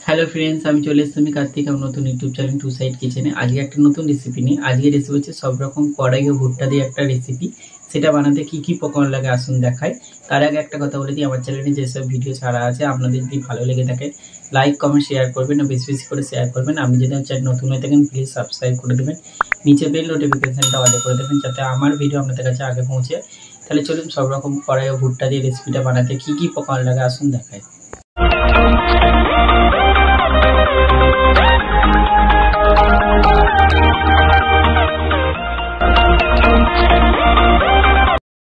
Hello friends, আমি চলে এসেছি আমি কার্তিক আমার নতুন ইউটিউব চ্যানেল টু সাইড কিচেনে। আজকে একটা নতুন রেসিপি নিয়ে। আজকে রেসিপি হচ্ছে সব রকম কড়াই ও ভুট্টা দিয়ে একটা রেসিপি। সেটা বানাতে কি কি উপকরণ লাগে আসুন দেখায়। তার আগে একটা কথা বলে দিই, আমার চ্যানেলে যেসব ভিডিও ছাড়া আছে আপনাদের যদি ভালো লেগে থাকে লাইক কমেন্ট শেয়ার করবেন, বেশি বেশি করে শেয়ার করবেন। আপনি যদি আমার চ্যানেল নতুন হয়ে থাকেন প্লিজ সাবস্ক্রাইব করে দেবেন, নিচে বেল নোটিফিকেশনটা অন করে দেবেন যাতে আমার ভিডিও আপনাদের কাছে আগে পৌঁছে। তাহলে চলুন সব রকম কড়াই ও ভুট্টা দিয়ে রেসিপিটা বানাতে কি কি উপকরণ লাগে আসুন দেখায়।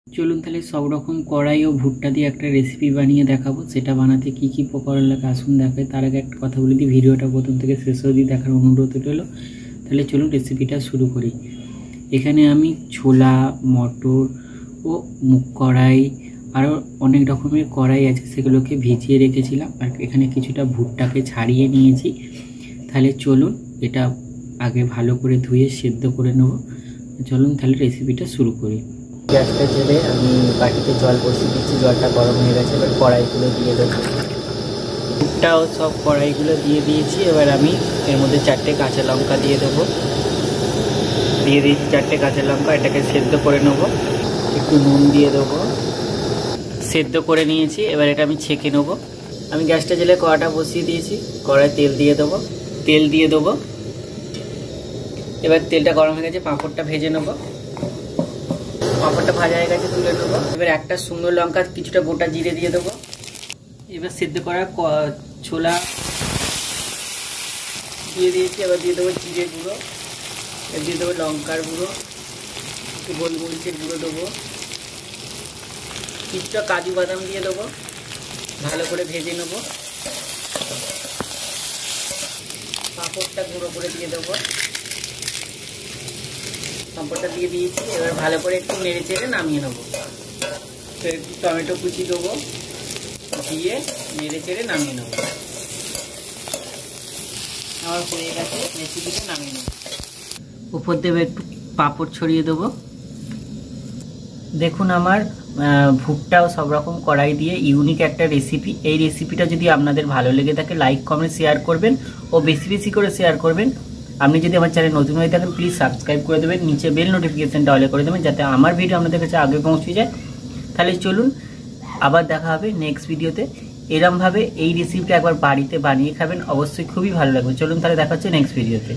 চলুন তাহলে সব রকম কড়াই ও ভুট্টা দিয়ে একটা রেসিপি বানিয়ে দেখাবো। সেটা বানাতে কি কি উপকরণ লাগে আসুন দেখায়। তার আগে একটা কথা বলে দিই, ভিডিওটা প্রথম থেকে শেষ অবধি দেখার অনুরোধ রইল। তাহলে চলুন রেসিপিটা শুরু করি। এখানে আমি ছোলা, মটর ও মুগ কড়াই আরও অনেক রকমের কড়াই আছে, সেগুলোকে ভিজিয়ে রেখেছিলাম। আর এখানে কিছুটা ভুট্টাকে ছাড়িয়ে নিয়েছি। তাহলে চলুন এটা আগে ভালো করে ধুয়ে সেদ্ধ করে নেব। চলুন তাহলে রেসিপিটা শুরু করি। গ্যাসটা জেলে আমি বাটিতে জল বসিয়ে দিচ্ছি, জলটা গরম হয়ে গেছে। এবার কড়াইগুলো দিয়ে দেবো। ভুট্টাও সব কড়াইগুলো দিয়ে দিয়েছি। এবার আমি এর মধ্যে 4টে কাঁচা লঙ্কা দিয়ে দেবো। দিয়ে দিয়েছি 4টে কাঁচা লঙ্কা, এটাকে সেদ্ধ করে নেবো। একটু নুন দিয়ে দেবো। সেদ্ধ করে নিয়েছি, এবার এটা আমি ছেঁকে নেবো। আমি গ্যাসটা জেলে কড়াটা বসিয়ে দিয়েছি। কড়ায় তেল দিয়ে দেবো। এবার তেলটা গরম হয়ে গেছে, পাঁপড়টা ভেজে নেবো। পাঁপড়টা ভাজা হয়ে গেছে, তুলে নেবো। এবার একটা শুকনো লঙ্কা, কিছুটা গোটা জিরে দিয়ে দেবো। এবার সেদ্ধ করা ছোলা দিয়ে দিয়েছি। এবার দিয়ে দেবো জিরে গুঁড়ো, এবার দিয়ে দেবো লঙ্কার গুঁড়ো, একটু গোলমরিচের গুঁড়ো দেবো, কিছুটা কাজু বাদাম দিয়ে দেবো। ভালো করে ভেজে নেবো। পাঁপড়টা গুঁড়ো করে দিয়ে দেবো। পাঁপড়টা দিয়ে দিয়েছি। এবার ভালো করে একটু নেড়ে চেড়ে নামিয়ে নেবো। ফের একটু টমেটো কুচি দেবো, দিয়ে নেড়ে চেড়ে নামিয়ে নেবো। আমার হয়ে গেছে, রেসিপিটা নামিয়ে নেবো। উপর দেবে একটু পাঁপড় ছড়িয়ে দেবো। দেখুন আমার ভুট্টাও সব রকম কড়াই দিয়ে ইউনিক একটা রেসিপি। এই রেসিপিটা যদি আপনাদের ভালো লেগে থাকে লাইক কমেন্ট শেয়ার করবেন ও বেশি বেশি করে শেয়ার করবেন। আপনি যদি আমার চ্যানেল নতুন হয়ে থাকেন প্লিজ সাবস্ক্রাইব করে দেবেন, নিচে বেল নোটিফিকেশনটা অল করে দেবেন যাতে আমার ভিডিও আপনাদের কাছে আগে পৌঁছে যায়। তাহলে চলুন আবার দেখা হবে নেক্সট ভিডিওতে। এরমভাবে এই রেসিপিটা একবার বাড়িতে বানিয়ে খাবেন, অবশ্যই খুবই ভালো লাগবে। চলুন তাহলে দেখা হচ্ছে নেক্সট ভিডিওতে।